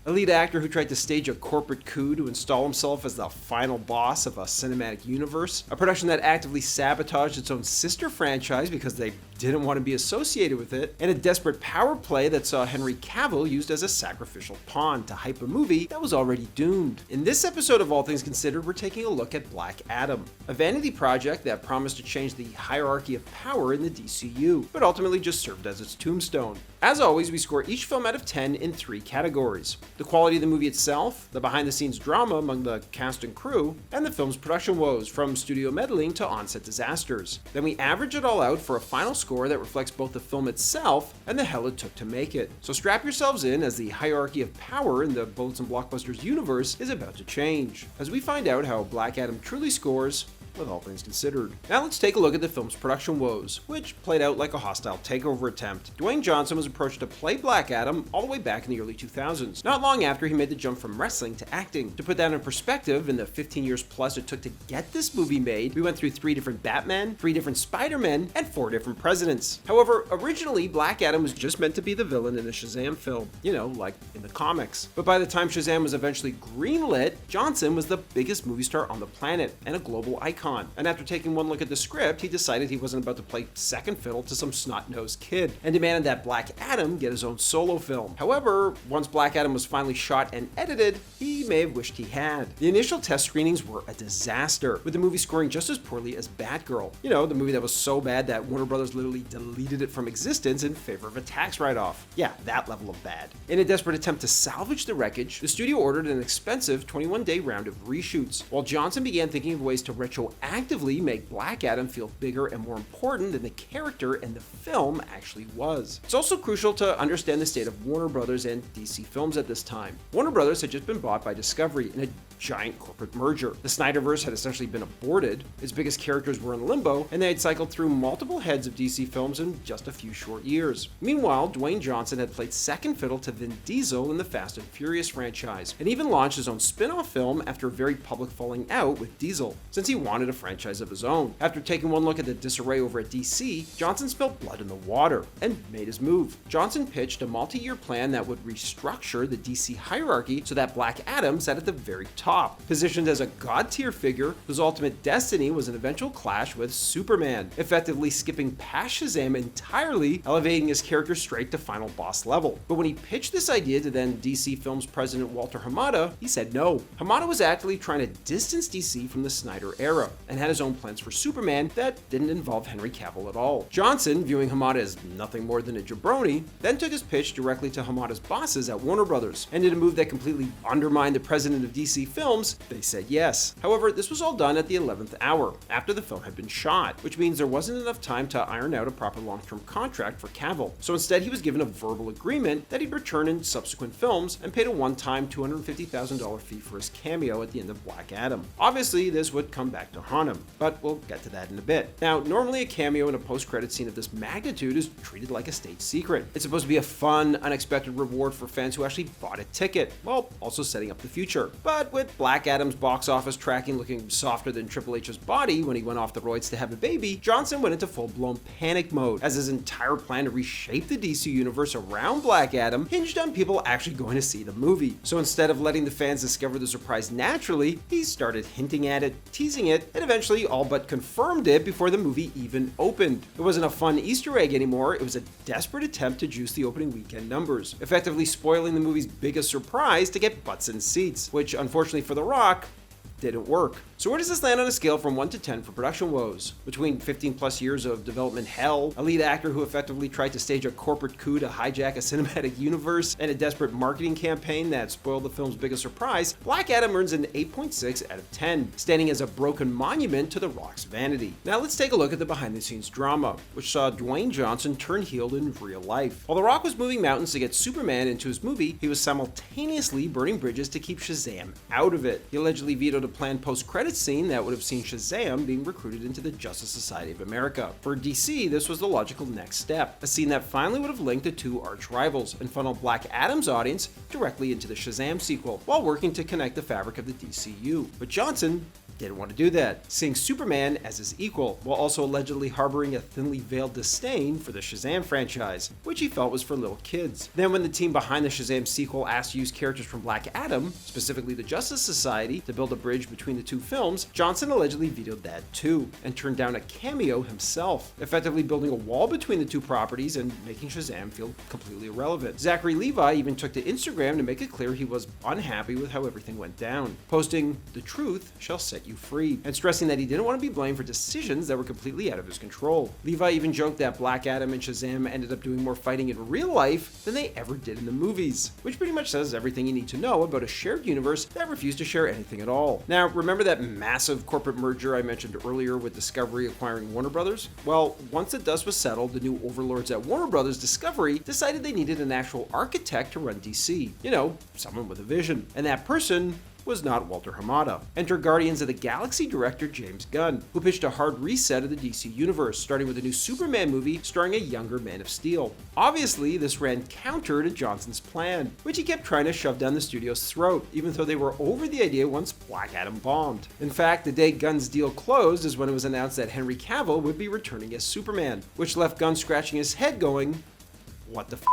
A lead actor who tried to stage a corporate coup to install himself as the final boss of a cinematic universe. A production that actively sabotaged its own sister franchise because they didn't want to be associated with it. And a desperate power play that saw Henry Cavill used as a sacrificial pawn to hype a movie that was already doomed. In this episode of All Things Considered, we're taking a look at Black Adam, a vanity project that promised to change the hierarchy of power in the DCEU, but ultimately just served as its tombstone. As always, we score each film out of 10 in 3 categories: the quality of the movie itself, the behind-the-scenes drama among the cast and crew, and the film's production woes, from studio meddling to on-set disasters. Then we average it all out for a final score that reflects both the film itself and the hell it took to make it. So strap yourselves in, as the hierarchy of power in the Bullets and Blockbusters universe is about to change, as we find out how Black Adam truly scores with All Things Considered. Now let's take a look at the film's production woes, which played out like a hostile takeover attempt. Dwayne Johnson was approached to play Black Adam all the way back in the early 2000s, not long after he made the jump from wrestling to acting. To put that in perspective, in the 15 years plus it took to get this movie made, we went through 3 different Batmen, 3 different Spider-Men, and 4 different presidents. However, originally Black Adam was just meant to be the villain in a Shazam film, like in the comics. But by the time Shazam was eventually greenlit, Johnson was the biggest movie star on the planet and a global icon. And after taking one look at the script, he decided he wasn't about to play second fiddle to some snot-nosed kid, and demanded that Black Adam get his own solo film. However, once Black Adam was finally shot and edited, he may have wished he had. The initial test screenings were a disaster, with the movie scoring just as poorly as Batgirl. The movie that was so bad that Warner Brothers literally deleted it from existence in favor of a tax write-off. Yeah, that level of bad. In a desperate attempt to salvage the wreckage, the studio ordered an expensive 21-day round of reshoots, while Johnson began thinking of ways to retroactively make Black Adam feel bigger and more important than the character and the film actually was. It's also crucial to understand the state of Warner Brothers and DC Films at this time. Warner Brothers had just been bought by Discovery in a giant corporate merger. The Snyderverse had essentially been aborted, its biggest characters were in limbo, and they had cycled through multiple heads of DC Films in just a few short years. Meanwhile, Dwayne Johnson had played second fiddle to Vin Diesel in the Fast and Furious franchise, and even launched his own spin-off film after a very public falling out with Diesel, since he wanted a franchise of his own. After taking one look at the disarray over at DC, Johnson spilled blood in the water and made his move. Johnson pitched a multi-year plan that would restructure the DC hierarchy so that Black Adam sat at the very top, positioned as a god-tier figure whose ultimate destiny was an eventual clash with Superman, effectively skipping past Shazam entirely, elevating his character straight to final boss level. But when he pitched this idea to then DC Films president Walter Hamada, he said no. Hamada was actively trying to distance DC from the Snyder era, and had his own plans for Superman that didn't involve Henry Cavill at all. Johnson, viewing Hamada as nothing more than a jabroni, then took his pitch directly to Hamada's bosses at Warner Brothers, and in a move that completely undermined the president of DC Films, they said yes. However, this was all done at the 11th hour, after the film had been shot, which means there wasn't enough time to iron out a proper long-term contract for Cavill. So instead, he was given a verbal agreement that he'd return in subsequent films and paid a one-time $250,000 fee for his cameo at the end of Black Adam. Obviously, this would come back to haunt him, but we'll get to that in a bit. Now, normally a cameo in a post-credit scene of this magnitude is treated like a state secret. It's supposed to be a fun, unexpected reward for fans who actually bought a ticket, while also setting up the future. But with Black Adam's box office tracking looking softer than Triple H's body when he went off the roids to have a baby, Johnson went into full-blown panic mode, as his entire plan to reshape the DC universe around Black Adam hinged on people actually going to see the movie. So instead of letting the fans discover the surprise naturally, he started hinting at it, teasing it, and eventually all but confirmed it before the movie even opened. It wasn't a fun Easter egg anymore, it was a desperate attempt to juice the opening weekend numbers, effectively spoiling the movie's biggest surprise to get butts in seats, which unfortunately for The Rock, didn't work. So where does this land on a scale from 1 to 10 for production woes? Between 15 plus years of development hell, a lead actor who effectively tried to stage a corporate coup to hijack a cinematic universe, and a desperate marketing campaign that spoiled the film's biggest surprise, Black Adam earns an 8.6 out of 10, standing as a broken monument to The Rock's vanity. Now let's take a look at the behind-the-scenes drama, which saw Dwayne Johnson turn heel in real life. While The Rock was moving mountains to get Superman into his movie, he was simultaneously burning bridges to keep Shazam out of it. He allegedly vetoed a planned post-credit credits scene that would have seen Shazam being recruited into the Justice Society of America. For DC, this was the logical next step, a scene that finally would have linked the two arch rivals and funneled Black Adam's audience directly into the Shazam sequel, while working to connect the fabric of the DCEU. But Johnson didn't want to do that, seeing Superman as his equal, while also allegedly harboring a thinly veiled disdain for the Shazam franchise, which he felt was for little kids. Then when the team behind the Shazam sequel asked to use characters from Black Adam, specifically the Justice Society, to build a bridge between the two films, Johnson allegedly vetoed that too, and turned down a cameo himself, effectively building a wall between the two properties and making Shazam feel completely irrelevant. Zachary Levi even took to Instagram to make it clear he was unhappy with how everything went down, posting, "The truth shall set you free," and stressing that he didn't want to be blamed for decisions that were completely out of his control. Levi even joked that Black Adam and Shazam ended up doing more fighting in real life than they ever did in the movies, which pretty much says everything you need to know about a shared universe that refused to share anything at all. Now, remember that massive corporate merger I mentioned earlier with Discovery acquiring Warner Brothers? Well, once the dust was settled, the new overlords at Warner Brothers Discovery decided they needed an actual architect to run DC. You know, someone with a vision. And that person was not Walter Hamada. Enter Guardians of the Galaxy director James Gunn, who pitched a hard reset of the DC universe, starting with a new Superman movie starring a younger Man of Steel. Obviously, this ran counter to Johnson's plan, which he kept trying to shove down the studio's throat, even though they were over the idea once Black Adam bombed. In fact, the day Gunn's deal closed is when it was announced that Henry Cavill would be returning as Superman, which left Gunn scratching his head going, "What the f***?"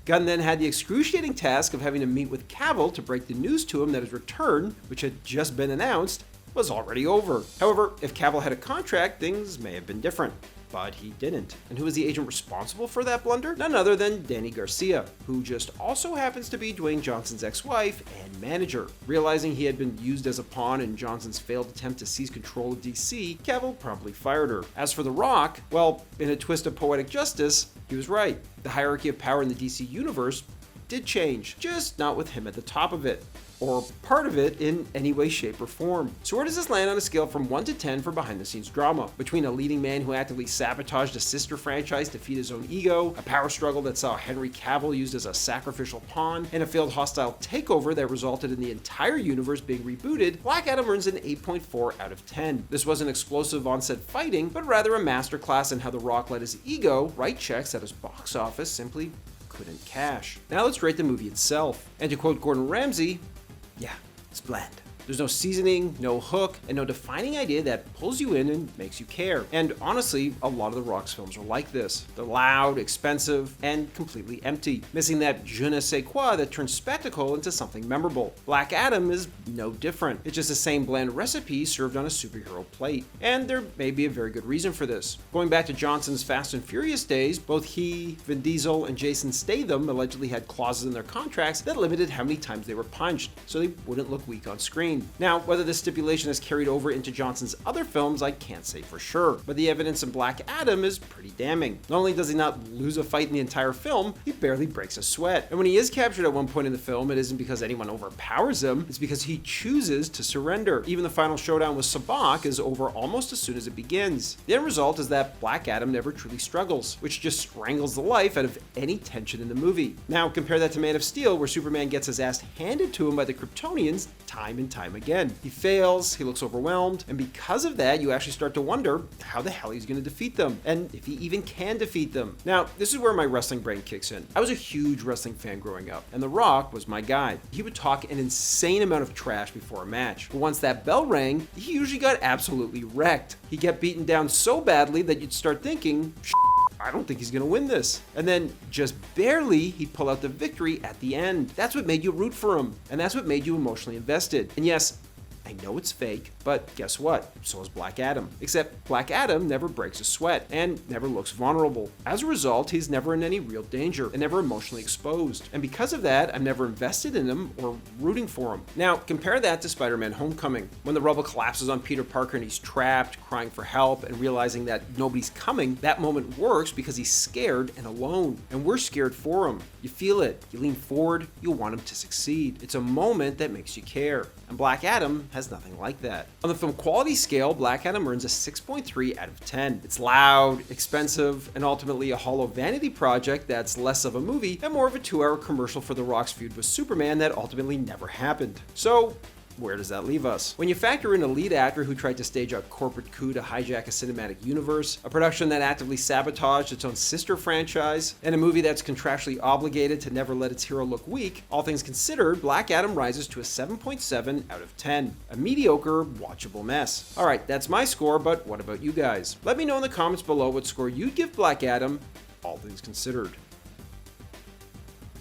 Gunn then had the excruciating task of having to meet with Cavill to break the news to him that his return, which had just been announced, was already over. However, if Cavill had a contract, things may have been different. But he didn't. And who was the agent responsible for that blunder? None other than Dani Garcia, who just also happens to be Dwayne Johnson's ex-wife and manager. Realizing he had been used as a pawn in Johnson's failed attempt to seize control of DC, Cavill promptly fired her. As for The Rock, well, in a twist of poetic justice, he was right. The hierarchy of power in the DC universe did change, just not with him at the top of it, or part of it in any way, shape, or form. So where does this land on a scale from 1 to 10 for behind-the-scenes drama? Between a leading man who actively sabotaged a sister franchise to feed his own ego, a power struggle that saw Henry Cavill used as a sacrificial pawn, and a failed hostile takeover that resulted in the entire universe being rebooted, Black Adam earns an 8.4 out of 10. This wasn't explosive on-set fighting, but rather a masterclass in how The Rock let his ego write checks that his box office simply couldn't cash. Now let's rate the movie itself. And to quote Gordon Ramsay, yeah, it's bland. There's no seasoning, no hook, and no defining idea that pulls you in and makes you care. And honestly, a lot of The Rock's films are like this. They're loud, expensive, and completely empty, missing that je ne sais quoi that turns spectacle into something memorable. Black Adam is no different. It's just the same bland recipe served on a superhero plate. And there may be a very good reason for this. Going back to Johnson's Fast and Furious days, both he, Vin Diesel, and Jason Statham allegedly had clauses in their contracts that limited how many times they were punched, so they wouldn't look weak on screen. Now, whether this stipulation has carried over into Johnson's other films, I can't say for sure, but the evidence in Black Adam is pretty damning. Not only does he not lose a fight in the entire film, he barely breaks a sweat. And when he is captured at one point in the film, it isn't because anyone overpowers him, it's because he chooses to surrender. Even the final showdown with Sabak is over almost as soon as it begins. The end result is that Black Adam never truly struggles, which just strangles the life out of any tension in the movie. Now, compare that to Man of Steel, where Superman gets his ass handed to him by the Kryptonians time and time again. He fails, he looks overwhelmed, and because of that, you actually start to wonder how the hell he's going to defeat them, and if he even can defeat them. Now, this is where my wrestling brain kicks in. I was a huge wrestling fan growing up, and The Rock was my guy. He would talk an insane amount of trash before a match, but once that bell rang, he usually got absolutely wrecked. He kept beaten down so badly that you'd start thinking, I don't think he's going to win this. And then, just barely, he'd pull out the victory at the end. That's what made you root for him, and that's what made you emotionally invested. And yes, I know it's fake, but guess what? So is Black Adam. Except Black Adam never breaks a sweat and never looks vulnerable. As a result, he's never in any real danger and never emotionally exposed. And because of that, I'm never invested in him or rooting for him. Now, compare that to Spider-Man Homecoming. When the rubble collapses on Peter Parker and he's trapped, crying for help, and realizing that nobody's coming, that moment works because he's scared and alone. And we're scared for him. You feel it. You lean forward. You want him to succeed. It's a moment that makes you care. And Black Adam has nothing like that. On the film quality scale, Black Adam earns a 6.3 out of 10. It's loud, expensive, and ultimately a hollow vanity project that's less of a movie and more of a 2-hour commercial for The Rock's feud with Superman that ultimately never happened. So, where does that leave us? When you factor in a lead actor who tried to stage a corporate coup to hijack a cinematic universe, a production that actively sabotaged its own sister franchise, and a movie that's contractually obligated to never let its hero look weak, all things considered, Black Adam rises to a 7.7 out of 10. A mediocre, watchable mess. Alright, that's my score, but what about you guys? Let me know in the comments below what score you'd give Black Adam, all things considered.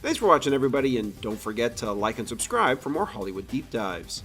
Thanks for watching, everybody, and don't forget to like and subscribe for more Hollywood deep dives.